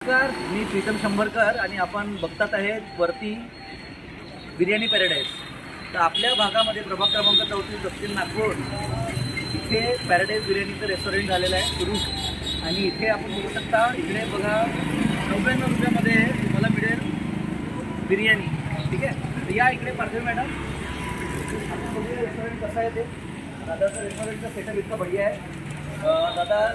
नमस्कार, मी प्रीतम शंभरकर आणि आपण बघतात आहेत वरती बिर्याणी पॅराडाईज। तर आपल्या भागामध्ये प्रभाग क्रमांक 34 दक्षिण नागपूर इथे पॅराडाईज बिर्याणीचं रेस्टॉरंट झालेलं आहे सुरू। आणि इथे आपण बघू शकता, इकडे बघा 99 रुपयामध्ये तुम्हाला मिळेल बिर्याणी। ठीक आहे, तर या इकडे पार्थिव मॅडम, आपण बघूया रेस्टॉरंट कसं आहे ते। दादाचं रेस्टॉरंटचा सेटअप इतका बढिया आहे। दादा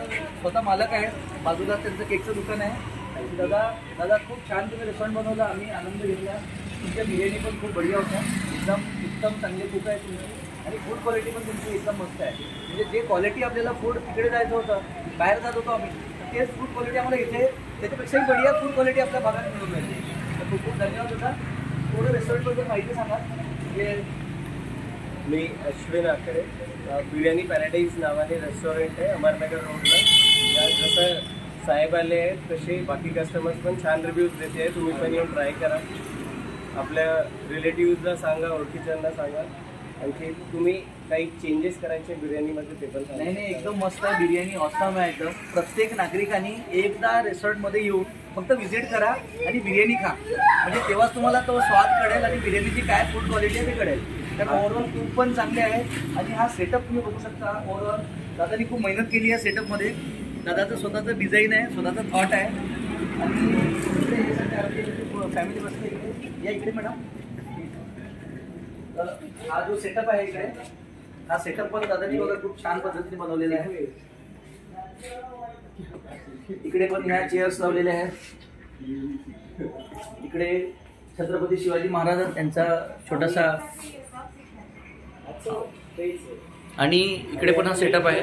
स्वतः मालक आहेत, बाजूला त्यांचं केकचं दुकान आहे। दादा खूप छान तुम्ही रेस्टॉरंट बनवलं, आम्ही आनंद घेतला। तुमच्या बिर्याणी पण खूप बढिया होत्या, एकदम चांगले कुक आहे तुम्ही आणि फूड क्वालिटी पण तुमची एकदम मस्त आहे। म्हणजे जे क्वालिटी आपल्याला फूड तिकडे जायचं होतं, बाहेर जात होतो आम्ही, तेच फूड क्वालिटी आम्हाला इथे त्याच्यापेक्षाही बढिया फूड क्वालिटी आपल्या भागात मिळून मिळते। तर खूप खूप धन्यवाद दादा। थोडं रेस्टॉरंटबद्दल माहिती सांगा। म्हणजे मी अश्विन आकडे, बिर्याणी पॅराडाईज नावाने रेस्टॉरंट आहे अमरनगर रोडला। या जसं साहेब आले आहेत तसे बाकी कस्टमर्स पण छान रिव्ह्यूज देते आहे। तुम्ही पण येऊन ट्राय करा, आपल्या रिलेटिव्हजला सांगा, ओळखीच्यांना सांगा। आणखी तुम्ही काही चेंजेस करायचे बिर्याणीमध्ये ते पण सांगा। नाही, एकदम मस्त आहे बिर्याणी, ऑसम आहे एकदम। प्रत्येक नागरिकांनी एकदा रेस्टॉरंटमध्ये येऊन फक्त व्हिजिट करा आणि बिर्याणी खा, म्हणजे तेव्हाच तुम्हाला तो स्वाद कळेल आणि बिर्याणीची काय फूड क्वालिटी आहे ते कळेल। तर ओव्हरऑल खूप पण चांगले आहे आणि हा सेटअप तुम्ही बघू शकता। ओव्हरऑल दादानी खूप मेहनत केली आहे सेटअपमध्ये। दादाचं स्वतःचं डिझाईन आहे, स्वतःचं थॉट आहे आणि फॅमिली बसते इकडे। या इकडे मॅडम, हा जो सेटअप आहे इकडे, हा सेटअप पण दादानी वगैरे खूप छान पद्धतीने बनवलेला आहे। इकडे पण ह्या चेअर्स लावलेल्या आहेत। इकडे छत्रपती शिवाजी महाराज त्यांचा छोटासा, आणि इकडे पण हा सेटअप आहे।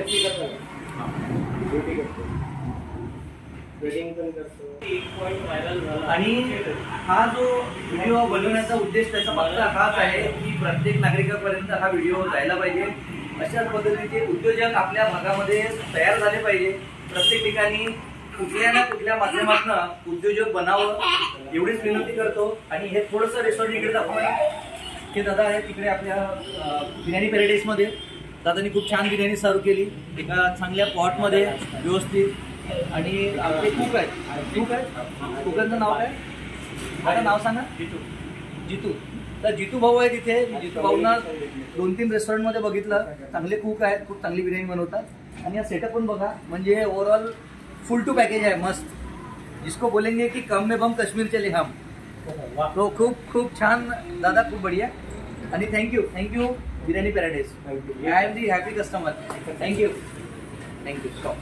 आणि हा जो व्हिडिओ बनवण्याचा उद्देश त्याचा मागचा हाच आहे की प्रत्येक नागरिकापर्यंत हा व्हिडिओ जायला पाहिजे। अशाच पद्धतीचे उद्योजक आपल्या भागामध्ये तयार झाले पाहिजे। प्रत्येक ठिकाणी कुठल्या ना कुठल्या माध्यमातून उद्योजक बनावं एवढीच विनंती करतो। आणि हे थोडंसं रेस्टॉरंट इकडे दाखवा, हे दादा आहे तिकडे आपल्या बिर्याणी पॅराडाईजमध्ये। दादानी खूप छान बिर्याणी सर्व केली एका चांगल्या पॉटमध्ये व्यवस्थित। आणि आपले कुक आहेत, कुकांचं नाव काय? माझं नाव सांगा। जितू। तर जितू भाऊ आहे तिथे। जितू भाऊंना 2-3 रेस्टॉरंटमध्ये बघितलं, चांगले कुक आहेत, खूप चांगली बिर्याणी बनवतात। आणि हा सेटअप पण बघा, म्हणजे ओव्हरऑल फुल टू पॅकेज आहे, मस्त। जिसको बोलेंगे की कम में बम कश्मीर चले हम। तो खूप छान दादा, खूप बढिया। आणि thank you biryani Paradise. I am the happy customer. Thank you. Stop.